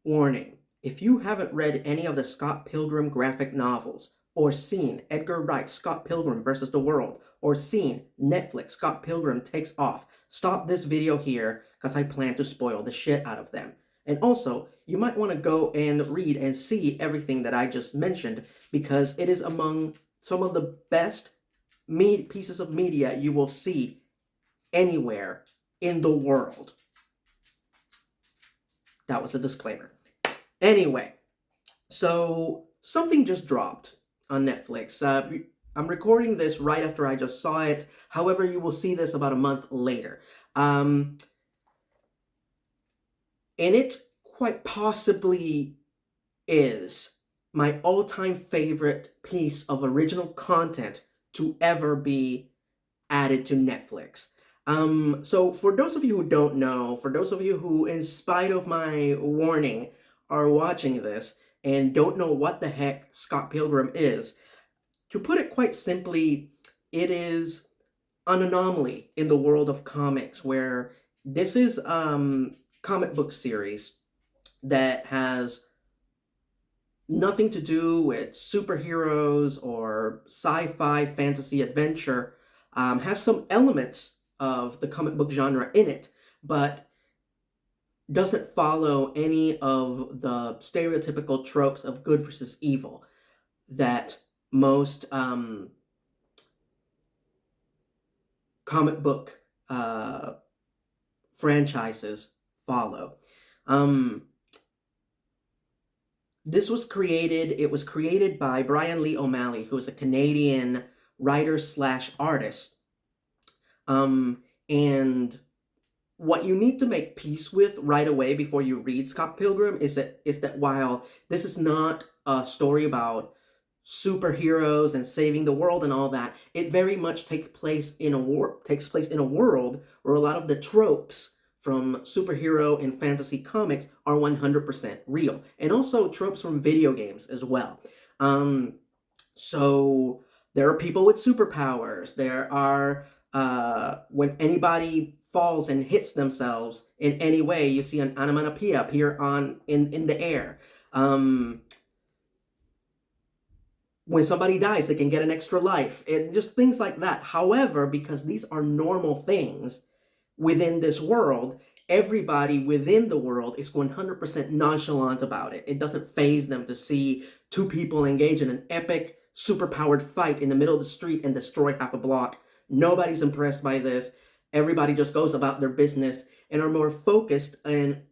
Warning, if you haven't read any of the Scott Pilgrim graphic novels, or seen Edgar Wright's Scott Pilgrim vs. the World, or seen Netflix Scott Pilgrim Takes Off, stop this video here because I plan to spoil the shit out of them. And also, you might want to go and read and see everything that I just mentioned because it is among some of the best pieces of media you will see anywhere in the world. That was a disclaimer. Anyway, so something just dropped on Netflix. I'm recording this right after I just saw it. However, you will see this about a month later. And it quite possibly is my all-time favorite piece of original content to ever be added to Netflix. So for those of you who don't know, for those of you who, in spite of my warning, are watching this and don't know what the heck Scott Pilgrim is, to put it quite simply, it is an anomaly in the world of comics where this is comic book series that has nothing to do with superheroes or sci-fi fantasy adventure, has some elements of the comic book genre in it, but doesn't follow any of the stereotypical tropes of good versus evil that most comic book franchises follow. This was created, it was created by Brian Lee O'Malley, who is a Canadian writer slash artist. And what you need to make peace with right away before you read Scott Pilgrim is that while this is not a story about superheroes and saving the world and all that, it very much takes place in a world where a lot of the tropes from superhero and fantasy comics are 100% real, and also tropes from video games as well. So there are people with superpowers. There are when anybody falls and hits themselves in any way, you see an onomatopoeia appear in the air. When somebody dies, they can get an extra life, and just things like that. However, because these are normal things within this world, everybody within the world is 100% nonchalant about it. It doesn't faze them to see two people engage in an epic, superpowered fight in the middle of the street and destroy half a block. Nobody's impressed by this. Everybody just goes about their business and are more focused on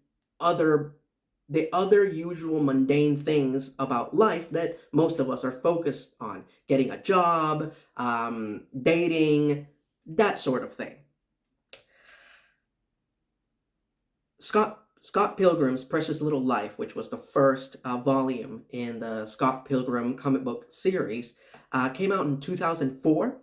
the other usual mundane things about life that most of us are focused on. Getting a job, dating, that sort of thing. Scott Pilgrim's Precious Little Life, which was the first volume in the Scott Pilgrim comic book series, came out in 2004.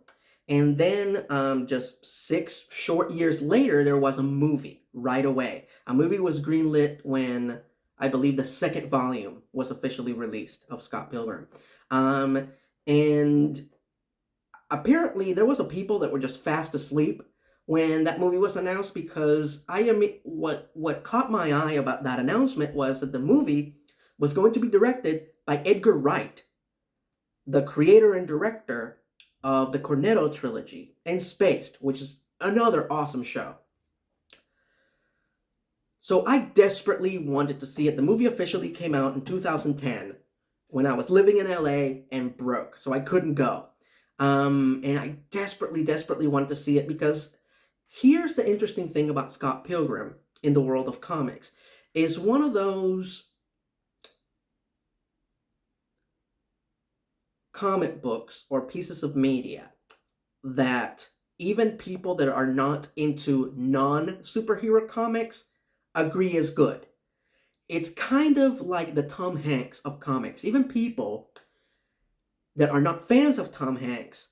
And then just 6 short years later, there was a movie right away. A movie was greenlit when I believe the second volume was officially released of Scott Pilgrim. And apparently there was a people that were just fast asleep when that movie was announced, because what caught my eye about that announcement was that the movie was going to be directed by Edgar Wright, the creator and director of the Cornetto trilogy and Spaced, which is another awesome show. So I desperately wanted to see it. The movie officially came out in 2010 when I was living in LA and broke, so I couldn't go. And I desperately wanted to see it because here's the interesting thing about Scott Pilgrim in the world of comics. Is one of those comic books or pieces of media that even people that are not into non-superhero comics agree is good. It's kind of like the Tom Hanks of comics. Even people that are not fans of Tom Hanks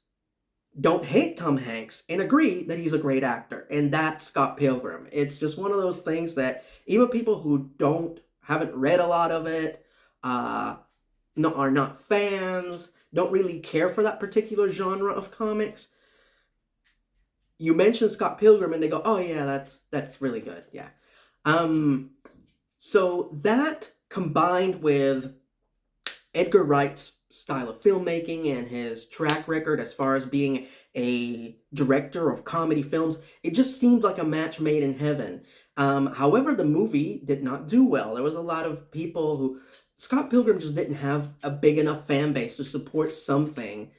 don't hate Tom Hanks and agree that he's a great actor. And that's Scott Pilgrim. It's just one of those things that even people who haven't read a lot of it, are not fans, don't really care for that particular genre of comics, you mention Scott Pilgrim and they go, oh yeah, that's really good, yeah. So that combined with Edgar Wright's style of filmmaking and his track record as far as being a director of comedy films, it just seemed like a match made in heaven. However, the movie did not do well. There was a lot of people who... Scott Pilgrim just didn't have a big enough fan base to support something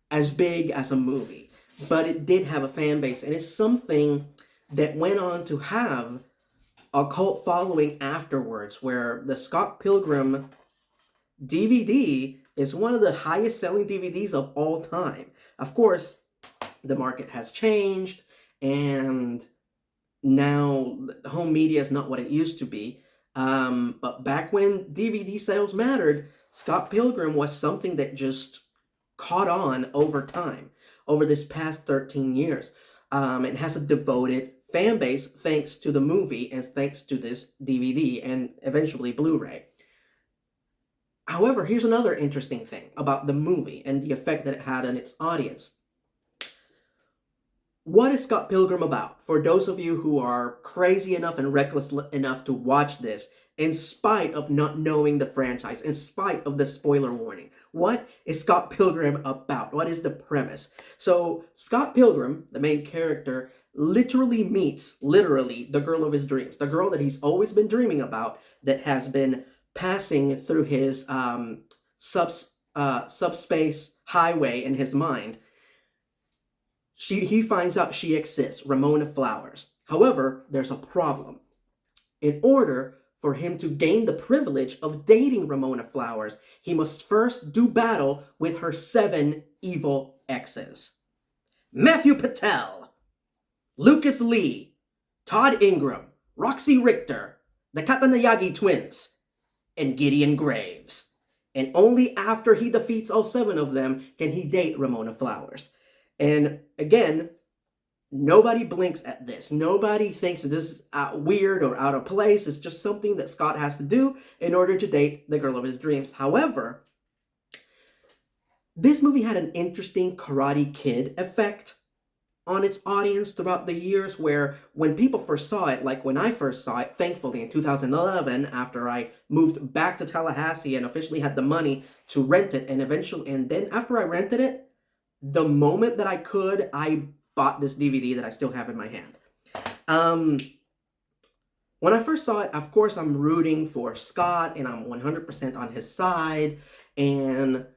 as big as a movie. But it did have a fan base, and it's something that went on to have a cult following afterwards, where the Scott Pilgrim DVD is one of the highest selling DVDs of all time. Of course, the market has changed, and now home media is not what it used to be. But back when DVD sales mattered, Scott Pilgrim was something that just caught on over time, over this past 13 years. It has a devoted fan base thanks to the movie and thanks to this DVD and eventually Blu-ray. However, here's another interesting thing about the movie and the effect that it had on its audience. What is Scott Pilgrim about? For those of you who are crazy enough and reckless enough to watch this, in spite of not knowing the franchise, in spite of the spoiler warning, what is Scott Pilgrim about? What is the premise? So, Scott Pilgrim, the main character, literally meets, the girl of his dreams. The girl that he's always been dreaming about, that has been passing through his subspace highway in his mind. He finds out she exists, Ramona Flowers. However, there's a problem. In order for him to gain the privilege of dating Ramona Flowers, he must first do battle with her 7 evil exes. Matthew Patel, Lucas Lee, Todd Ingram, Roxy Richter, the Katanayagi twins, and Gideon Graves. And only after he defeats all 7 of them can he date Ramona Flowers. And again, nobody blinks at this. Nobody thinks this is weird or out of place. It's just something that Scott has to do in order to date the girl of his dreams. However, this movie had an interesting Karate Kid effect on its audience throughout the years, where when people first saw it, like when I first saw it, thankfully in 2011, after I moved back to Tallahassee and officially had the money to rent it, and then after I rented it, the moment that I could, I bought this DVD that I still have in my hand. When I first saw it, of course, I'm rooting for Scott, and I'm 100% on his side, and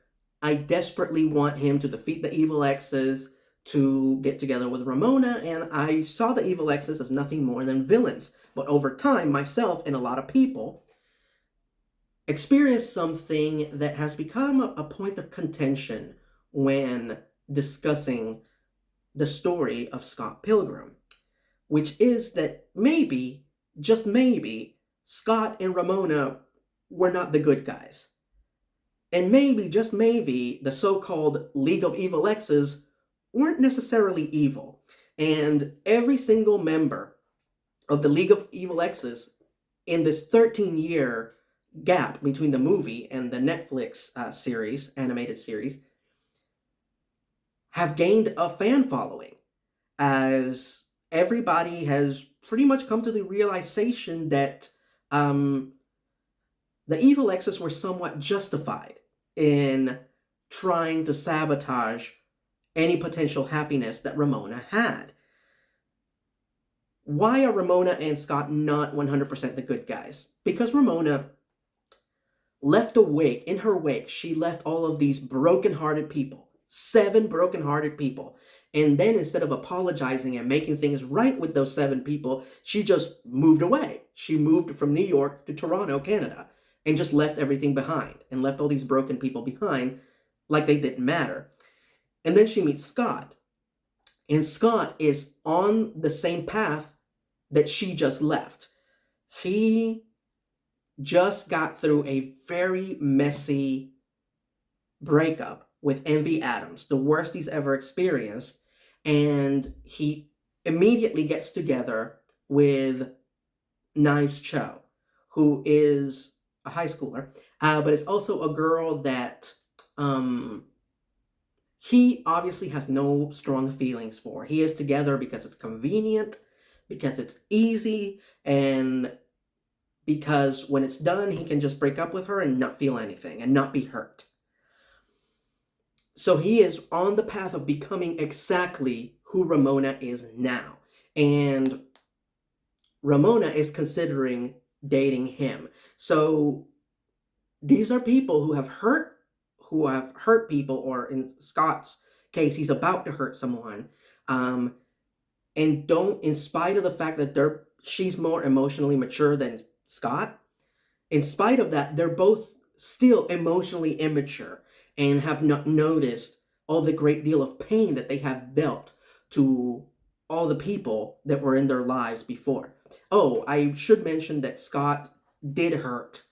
I desperately want him to defeat the evil exes, to get together with Ramona, and I saw the evil exes as nothing more than villains. But over time, myself and a lot of people experienced something that has become a point of contention when discussing the story of Scott Pilgrim, which is that maybe, just maybe, Scott and Ramona were not the good guys. And maybe, just maybe, the so-called League of Evil Exes weren't necessarily evil. And every single member of the League of Evil Exes in this 13-year gap between the movie and the Netflix animated series, have gained a fan following, as everybody has pretty much come to the realization that the evil exes were somewhat justified in trying to sabotage any potential happiness that Ramona had. Why are Ramona and Scott not 100% the good guys? Because Ramona left in her wake, she left all of these broken-hearted people. 7 broken-hearted people. And then instead of apologizing and making things right with those 7 people, she just moved away. She moved from New York to Toronto, Canada, and just left everything behind, and left all these broken people behind like they didn't matter. And then she meets Scott. And Scott is on the same path that she just left. He just got through a very messy breakup with Envy Adams, the worst he's ever experienced, and he immediately gets together with Knives Cho, who is a high schooler, but is also a girl that he obviously has no strong feelings for. He is together because it's convenient, because it's easy, and because when it's done, he can just break up with her and not feel anything and not be hurt. So he is on the path of becoming exactly who Ramona is now. And Ramona is considering dating him. So these are people who have hurt people, or in Scott's case, he's about to hurt someone, and don't, in spite of the fact that she's more emotionally mature than Scott, in spite of that, they're both still emotionally immature and have not noticed all the great deal of pain that they have dealt to all the people that were in their lives before. Oh, I should mention that Scott did hurt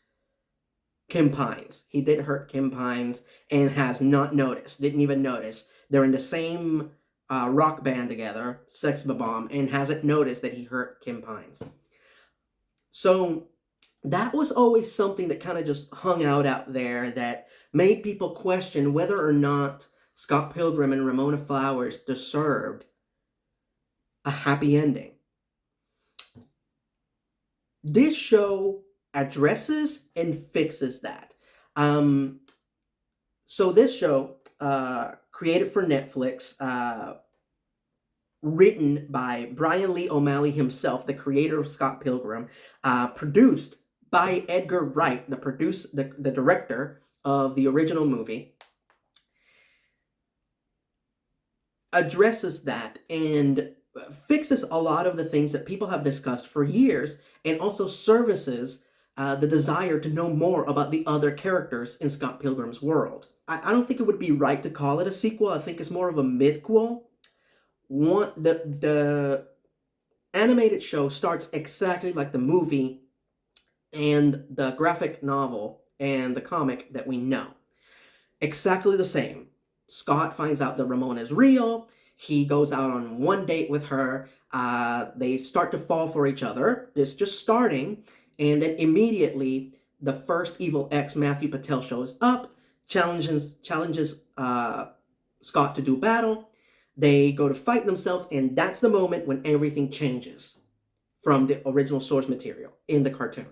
Kim Pines. He did hurt Kim Pines and has not noticed, didn't even notice. They're in the same rock band together, Sex Bomb, and hasn't noticed that he hurt Kim Pines. So that was always something that kind of just hung out there that made people question whether or not Scott Pilgrim and Ramona Flowers deserved a happy ending. This show addresses and fixes that. So this show, created for Netflix, written by Brian Lee O'Malley himself, the creator of Scott Pilgrim, produced by Edgar Wright, the director of the original movie, addresses that and fixes a lot of the things that people have discussed for years, and also services the desire to know more about the other characters in Scott Pilgrim's world. I don't think it would be right to call it a sequel. I think it's more of a midquel. The animated show starts exactly like the movie and the graphic novel and the comic that we know. Exactly the same. Scott finds out that Ramona is real. He goes out on one date with her. They start to fall for each other. It's just starting. And then immediately, the first evil ex, Matthew Patel, shows up, challenges Scott to do battle. They go to fight themselves, and that's the moment when everything changes from the original source material in the cartoon.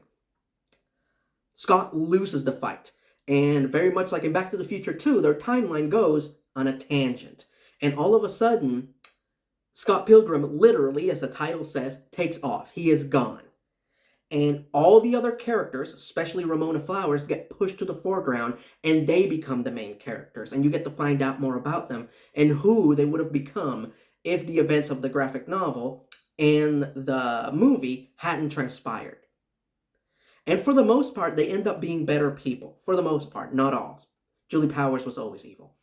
Scott loses the fight, and very much like in Back to the Future 2, their timeline goes on a tangent. And all of a sudden, Scott Pilgrim literally, as the title says, takes off. He is gone. And all the other characters, especially Ramona Flowers, get pushed to the foreground, and they become the main characters. And you get to find out more about them and who they would have become if the events of the graphic novel and the movie hadn't transpired. And for the most part, they end up being better people. For the most part, not all. Julie Powers was always evil.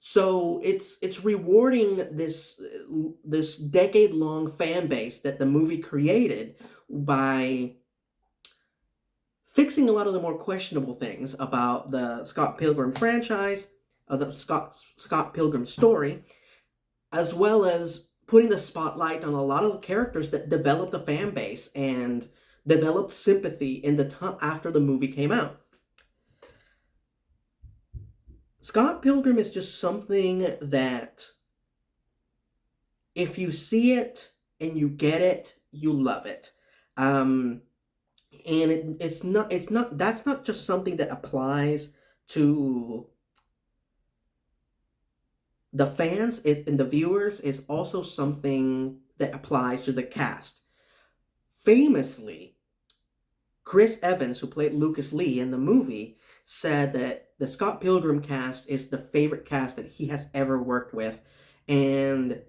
So it's rewarding this decade-long fan base that the movie created by fixing a lot of the more questionable things about the Scott Pilgrim franchise, the Scott Pilgrim story, as well as putting the spotlight on a lot of the characters that developed the fan base and developed sympathy in the time after the movie came out. Scott Pilgrim is just something that if you see it and you get it, you love it. And that's not just something that applies to the fans and the viewers. Is also something that applies to the cast. Famously, Chris Evans, who played Lucas Lee in the movie, said that the Scott Pilgrim cast is the favorite cast that he has ever worked with. And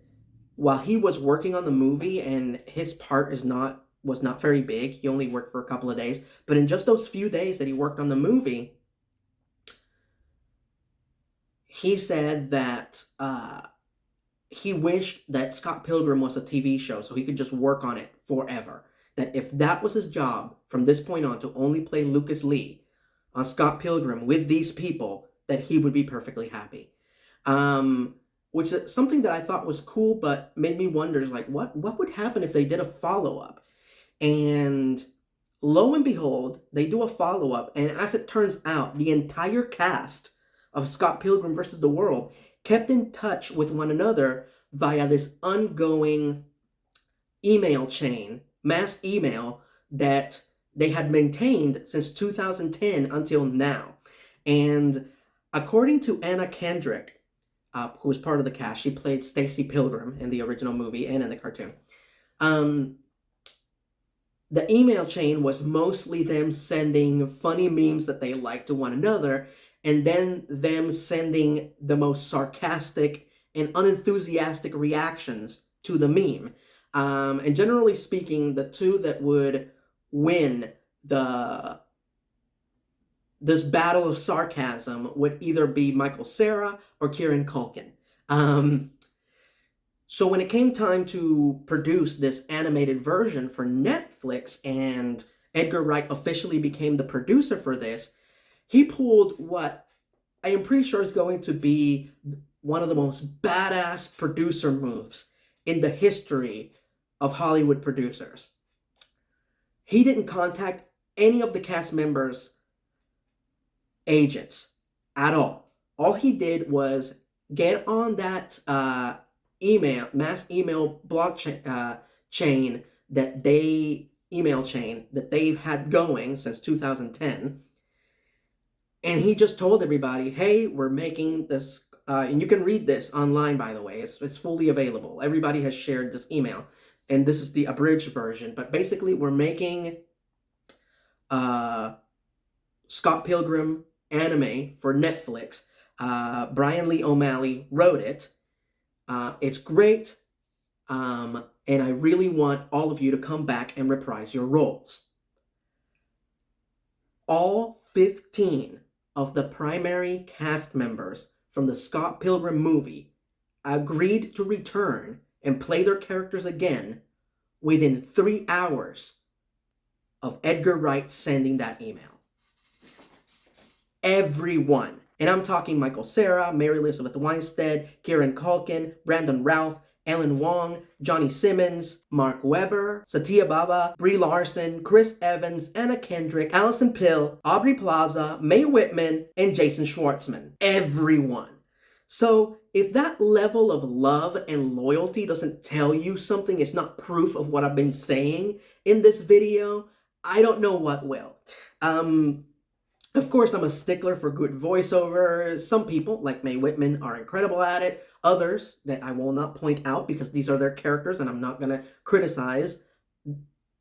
while he was working on the movie and his part was not very big, he only worked for a couple of days, but in just those few days that he worked on the movie, he said that he wished that Scott Pilgrim was a TV show so he could just work on it forever. That if that was his job from this point on, to only play Lucas Lee on Scott Pilgrim with these people, that he would be perfectly happy. Which is something that I thought was cool, but made me wonder, like, what would happen if they did a follow-up? And lo and behold, they do a follow-up, and as it turns out, the entire cast of Scott Pilgrim vs. the World kept in touch with one another via this ongoing email chain, mass email, that they had maintained since 2010 until now. And according to Anna Kendrick, who was part of the cast, she played Stacy Pilgrim in the original movie and in the cartoon. The email chain was mostly them sending funny memes that they liked to one another, and then them sending the most sarcastic and unenthusiastic reactions to the meme. And generally speaking, the two that would win this battle of sarcasm would either be Michael Cera or Kieran Culkin. So when it came time to produce this animated version for Netflix and Edgar Wright officially became the producer for this, he pulled what I am pretty sure is going to be one of the most badass producer moves in the history of Hollywood producers. He didn't contact any of the cast members' agents at all. All he did was get on that mass email blockchain chain that they've had going since 2010, and he just told everybody, hey, we're making this, and you can read this online, by the way. It's fully available. Everybody has shared this email, and this is the abridged version, but basically we're making Scott Pilgrim anime for Netflix. Brian Lee O'Malley wrote it. It's great, and I really want all of you to come back and reprise your roles. All 15 of the primary cast members from the Scott Pilgrim movie agreed to return and play their characters again within 3 hours of Edgar Wright sending that email. Everyone. And I'm talking Michael Cera, Mary Elizabeth Winstead, Kieran Culkin, Brandon Routh, Ellen Wong, Johnny Simmons, Mark Webber, Satya Baba, Brie Larson, Chris Evans, Anna Kendrick, Allison Pill, Aubrey Plaza, Mae Whitman, and Jason Schwartzman. Everyone. So if that level of love and loyalty doesn't tell you something, it's not proof of what I've been saying in this video, I don't know what will. Of course, I'm a stickler for good voiceover. Some people, like Mae Whitman, are incredible at it. Others that I will not point out because these are their characters and I'm not going to criticize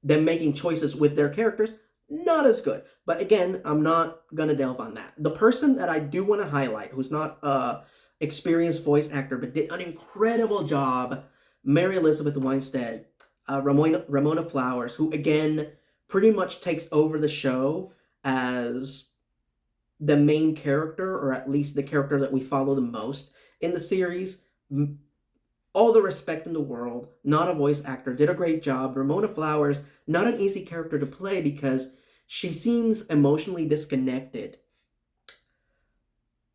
them making choices with their characters, not as good. But again, I'm not going to delve on that. The person that I do want to highlight, who's not an experienced voice actor but did an incredible job, Mary Elizabeth Winstead, Ramona Flowers, who again pretty much takes over the show as the main character, or at least the character that we follow the most in the series. All the respect in the world, not a voice actor, did a great job. Ramona Flowers, not an easy character to play because she seems emotionally disconnected.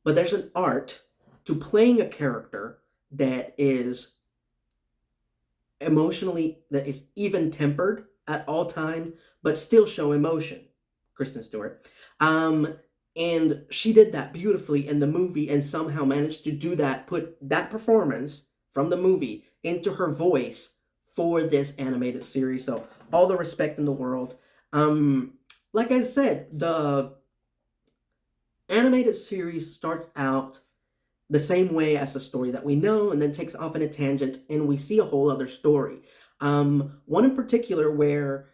But there's an art to playing a character that is emotionally, that is even tempered at all times, but still show emotion. Kristen Stewart. And she did that beautifully in the movie and somehow managed to do that, put that performance from the movie into her voice for this animated series. So all the respect in the world. Like I said, the animated series starts out the same way as the story that we know and then takes off in a tangent and we see a whole other story. One in particular where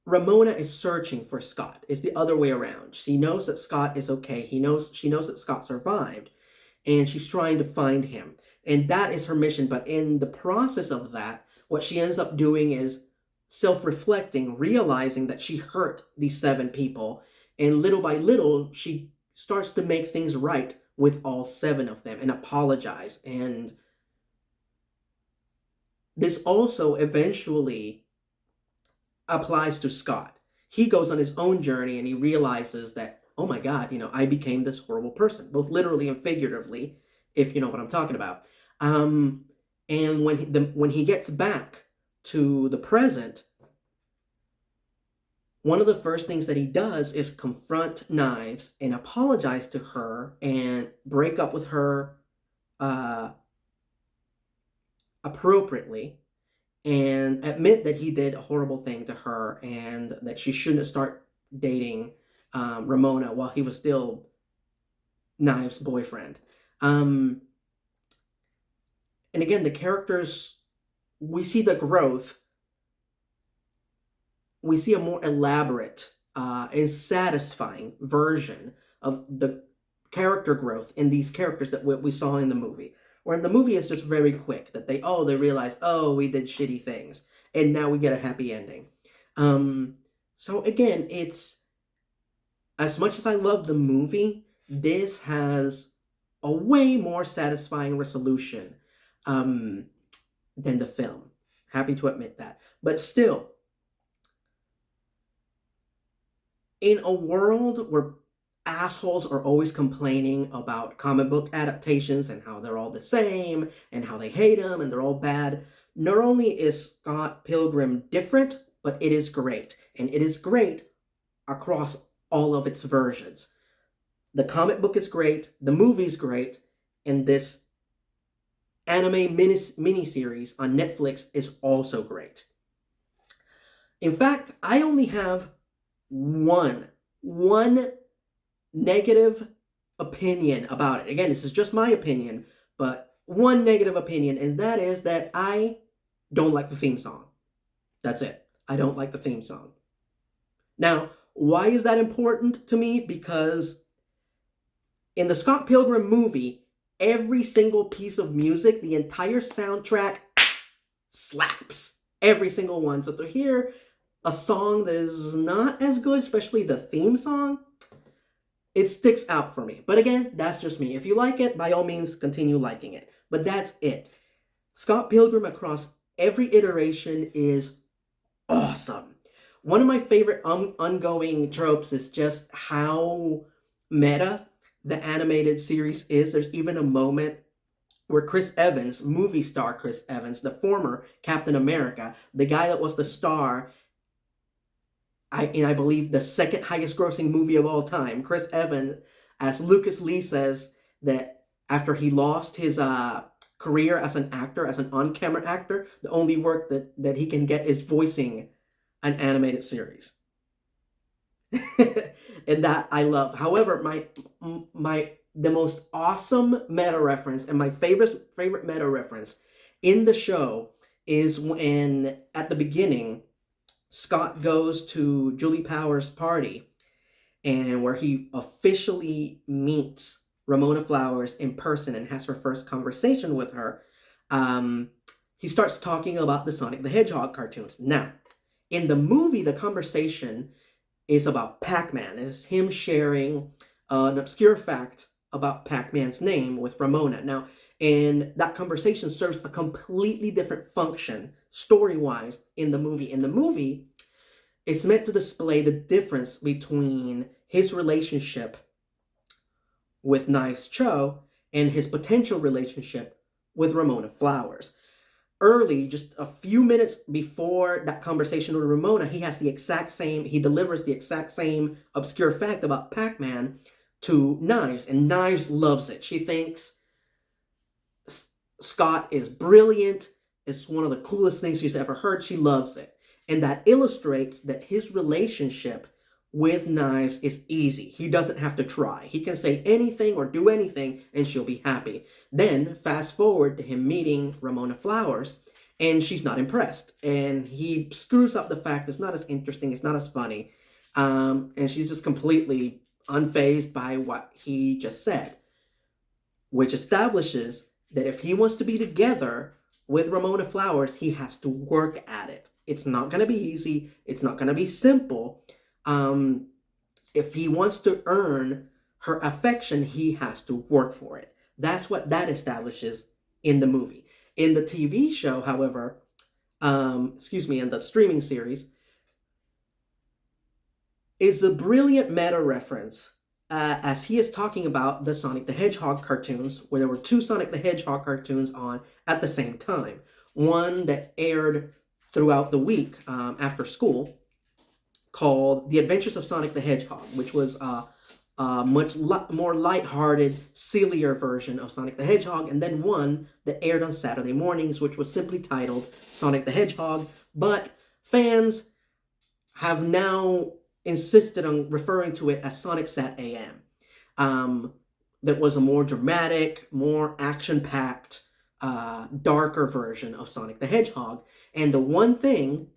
Ramona is searching for Scott. It's the other way around. She knows that Scott is okay. She knows that Scott survived, and she's trying to find him. And that is her mission. But in the process of that, what she ends up doing is self-reflecting, realizing that she hurt these 7 people. And little by little, she starts to make things right with all 7 of them and apologize. And this also eventually applies to Scott. He goes on his own journey and he realizes that, oh my God, I became this horrible person, both literally and figuratively, if you know what I'm talking about. And when he gets back to the present, one of the first things that he does is confront Knives and apologize to her and break up with her appropriately. and admit that he did a horrible thing to her and that she shouldn't start dating Ramona while he was still Knives' boyfriend. And again, the characters, we see the growth. We see a more elaborate and satisfying version of the character growth in these characters that we saw in the movie. Where in the movie it's just very quick that they realize, oh, we did shitty things, and now we get a happy ending. So again, it's, as much as I love the movie, this has a way more satisfying resolution than the film. Happy to admit that. But still, in a world where assholes are always complaining about comic book adaptations and how they're all the same and how they hate them and they're all bad, not only is Scott Pilgrim different, but it is great. And it is great across all of its versions. The comic book is great, the movie's great, and this anime miniseries on Netflix is also great. In fact, I only have one negative opinion about it. Again, this is just my opinion, but one negative opinion, and that is that I don't like the theme song. That's it. I don't like the theme song. Now, why is that important to me? Because in the Scott Pilgrim movie, every single piece of music, the entire soundtrack slaps. Every single one. So to hear a song that is not as good, especially the theme song, it sticks out for me. But again, that's just me. If you like it, by all means, continue liking it. But that's it. Scott Pilgrim across every iteration is awesome. One of my favorite ongoing tropes is just how meta the animated series is. There's even a moment where Chris Evans, movie star Chris Evans, the former Captain America, the guy that was the star, I believe the second highest grossing movie of all time, Chris Evans, as Lucas Lee says, that after he lost his career as an actor, as an on-camera actor, the only work that he can get is voicing an animated series. And that I love. However, the most awesome meta reference and my favorite meta reference in the show is when, at the beginning, Scott goes to Julie Power's party, and where he officially meets Ramona Flowers in person and has her first conversation with her. He starts talking about the Sonic the Hedgehog cartoons. Now, in the movie, the conversation is about Pac-Man. It's him sharing an obscure fact about Pac-Man's name with Ramona. Now, and that conversation serves a completely different function, story-wise, in the movie. In the movie, it's meant to display the difference between his relationship with Knives Cho and his potential relationship with Ramona Flowers. Early, just a few minutes before that conversation with Ramona, he delivers the exact same obscure fact about Pac-Man to Knives, and Knives loves it. She thinks Scott is brilliant. It's one of the coolest things she's ever heard. She loves it. And that illustrates that his relationship with Knives is easy. He doesn't have to try. He can say anything or do anything and she'll be happy. Then fast forward to him meeting Ramona Flowers and she's not impressed. And he screws up the fact it's not as interesting, it's not as funny. And she's just completely unfazed by what he just said. Which establishes that if he wants to be together with Ramona Flowers, he has to work at it. It's not going to be easy. It's not going to be simple. If he wants to earn her affection, he has to work for it. That's what that establishes in the movie. In the TV show, however, in the streaming series, is a brilliant meta reference as he is talking about the Sonic the Hedgehog cartoons, where there were two Sonic the Hedgehog cartoons on at the same time. One that aired throughout the week after school, called The Adventures of Sonic the Hedgehog, which was much more lighthearted, sillier version of Sonic the Hedgehog, and then one that aired on Saturday mornings, which was simply titled Sonic the Hedgehog. But fans have now insisted on referring to it as Sonic Sat AM. That was a more dramatic, more action-packed, darker version of Sonic the Hedgehog. And the one thing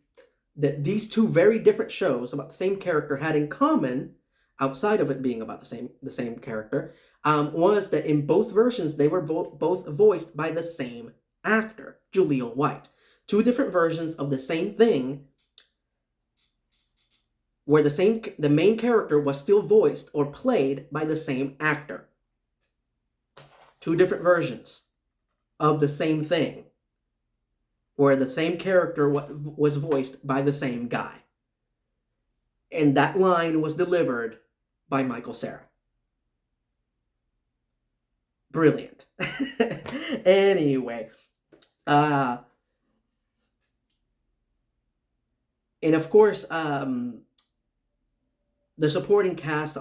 that these two very different shows about the same character had in common, outside of it being about the same character, was that in both versions they were both voiced by the same actor, Jaleel White. Two different versions of the same thing, where the main character was still voiced or played by the same actor. Two different versions of the same thing, where the same character was voiced by the same guy. And that line was delivered by Michael Cera. Brilliant. Anyway, and of course, the supporting cast,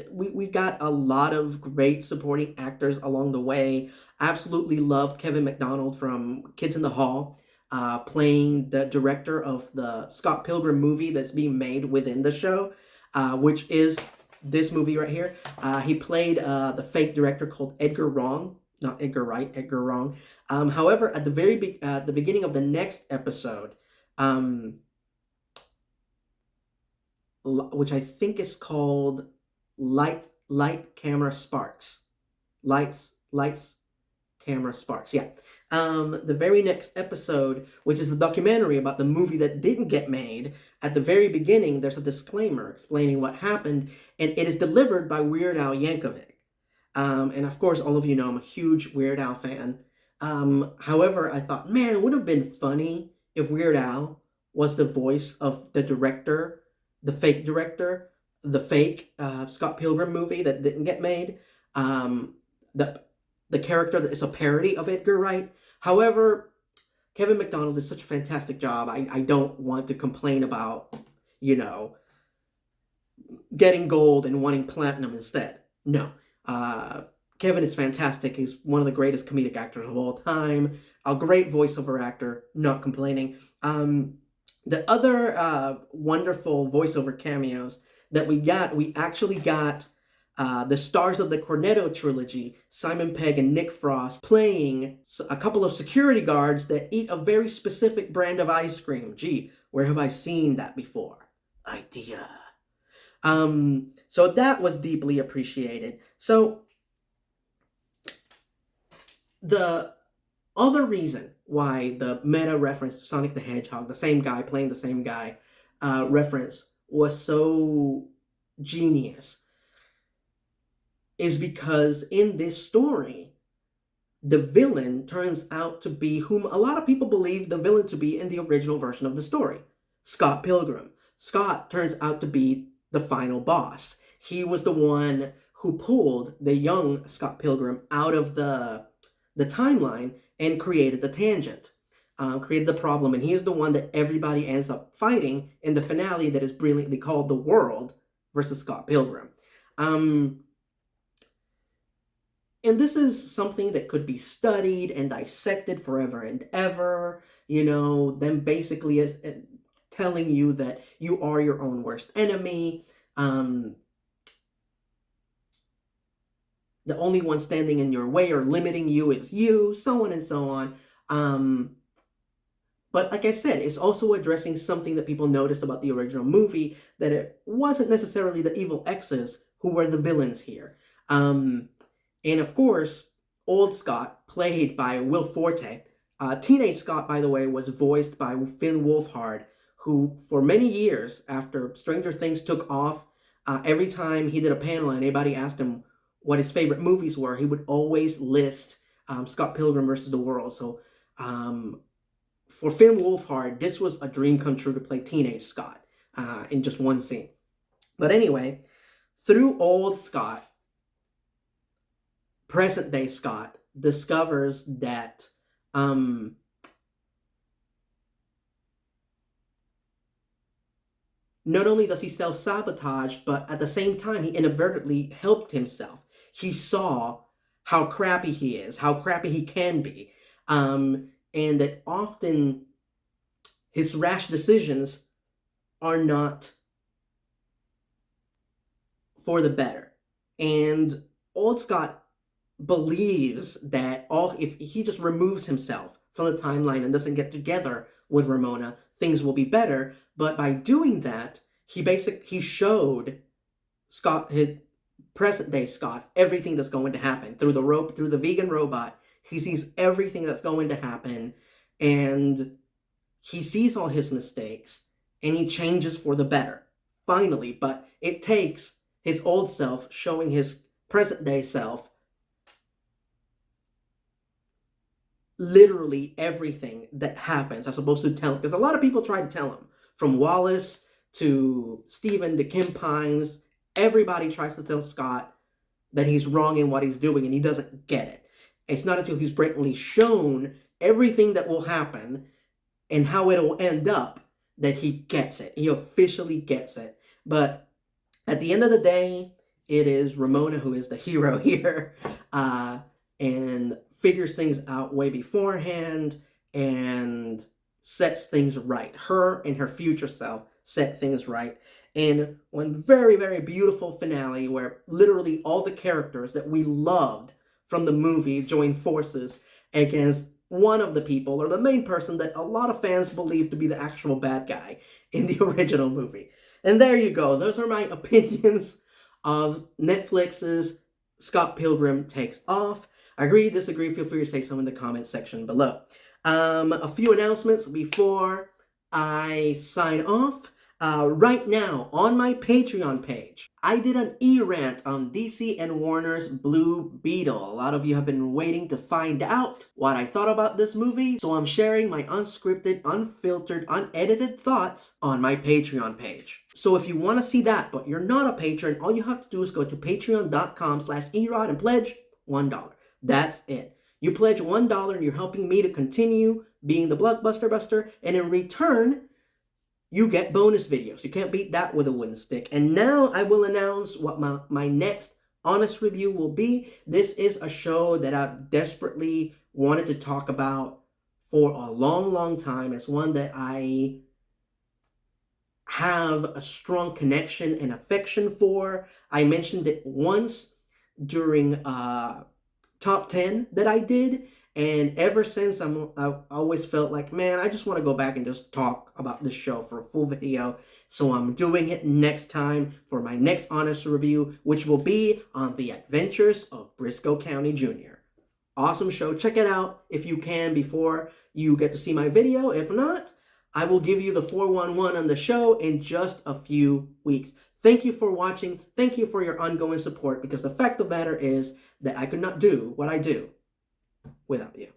we got a lot of great supporting actors along the way. Absolutely loved Kevin McDonald from Kids in the Hall, playing the director of the Scott Pilgrim movie that's being made within the show, which is this movie right here. He played the fake director called Edgar Wrong, not Edgar Wright, Edgar Wrong. However, at the beginning of the next episode, which I think is called Light Camera Sparks. Lights Camera Sparks. Yeah. The very next episode, which is the documentary about the movie that didn't get made, at the very beginning, there's a disclaimer explaining what happened, and it is delivered by Weird Al Yankovic. And of course, all of you know I'm a huge Weird Al fan. However, I thought, man, it would have been funny if Weird Al was the voice of the director, the fake director, the fake Scott Pilgrim movie that didn't get made. The character that is a parody of Edgar Wright. However, Kevin McDonald did such a fantastic job. I don't want to complain about, getting gold and wanting platinum instead. No. Kevin is fantastic. He's one of the greatest comedic actors of all time. A great voiceover actor. Not complaining. The other wonderful voiceover cameos that we actually got the stars of the Cornetto trilogy, Simon Pegg and Nick Frost, playing a couple of security guards that eat a very specific brand of ice cream. Gee, where have I seen that before? Idea. So that was deeply appreciated. So the other reason why the meta reference to Sonic the Hedgehog, the same guy playing the same guy, reference was so genius is because in this story, the villain turns out to be whom a lot of people believe the villain to be in the original version of the story, Scott Pilgrim. Scott turns out to be the final boss. He was the one who pulled the young Scott Pilgrim out of the timeline and created the tangent, created the problem, and he is the one that everybody ends up fighting in the finale that is brilliantly called The World versus Scott Pilgrim. And this is something that could be studied and dissected forever and ever, them basically is telling you that you are your own worst enemy. The only one standing in your way or limiting you is you, so on and so on. But like I said, it's also addressing something that people noticed about the original movie, that it wasn't necessarily the evil exes who were the villains here. And of course, old Scott, played by Will Forte. Teenage Scott, by the way, was voiced by Finn Wolfhard, who for many years after Stranger Things took off, every time he did a panel and anybody asked him what his favorite movies were, he would always list Scott Pilgrim versus the World. So for Finn Wolfhard, this was a dream come true to play Teenage Scott in just one scene. But anyway, through old Scott, present-day Scott discovers that not only does he self-sabotage, but at the same time, he inadvertently helped himself. He saw how crappy he is, how crappy he can be, and that often his rash decisions are not for the better. And old Scott believes that if he just removes himself from the timeline and doesn't get together with Ramona, things will be better. But by doing that, he showed Scott, his present day Scott, everything that's going to happen through the vegan robot. He sees everything that's going to happen, and he sees all his mistakes, and he changes for the better, finally. But it takes his old self showing his present day self literally everything that happens as opposed to tell him. Because a lot of people try to tell him, from Wallace to Steven to Kim Pines, everybody tries to tell Scott that he's wrong in what he's doing, and he doesn't get it. It's not until he's blatantly shown everything that will happen and how it'll end up that he gets it. He officially gets it. But at the end of the day, it is Ramona who is the hero here, and figures things out way beforehand and sets things right. Her and her future self set things right. And one very, very beautiful finale where literally all the characters that we loved from the movie join forces against one of the people, or the main person that a lot of fans believe to be the actual bad guy in the original movie. And there you go. Those are my opinions of Netflix's Scott Pilgrim Takes Off. Agree, disagree, feel free to say so in the comment section below. A few announcements before I sign off. Right now, on my Patreon page, I did an E-Rant on DC and Warner's Blue Beetle. A lot of you have been waiting to find out what I thought about this movie, so I'm sharing my unscripted, unfiltered, unedited thoughts on my Patreon page. So if you want to see that, but you're not a patron, all you have to do is go to patreon.com/erod and pledge $1. That's it. You pledge $1 and you're helping me to continue being the Blockbuster Buster, and in return, you get bonus videos. You can't beat that with a wooden stick. And now I will announce what my next honest review will be. This is a show that I've desperately wanted to talk about for a long, long time. It's one that I have a strong connection and affection for. I mentioned it once during top 10 that I did, and ever since I always felt like, man, I just want to go back and just talk about this show for a full video. So I'm doing it next time for my next honest review, which will be on The Adventures of Briscoe County Jr. Awesome show. Check it out if you can before you get to see my video. If not, I will give you the 411 on the show in just a few weeks. Thank you for watching. Thank you for your ongoing support, because the fact of the matter is that I could not do what I do without you.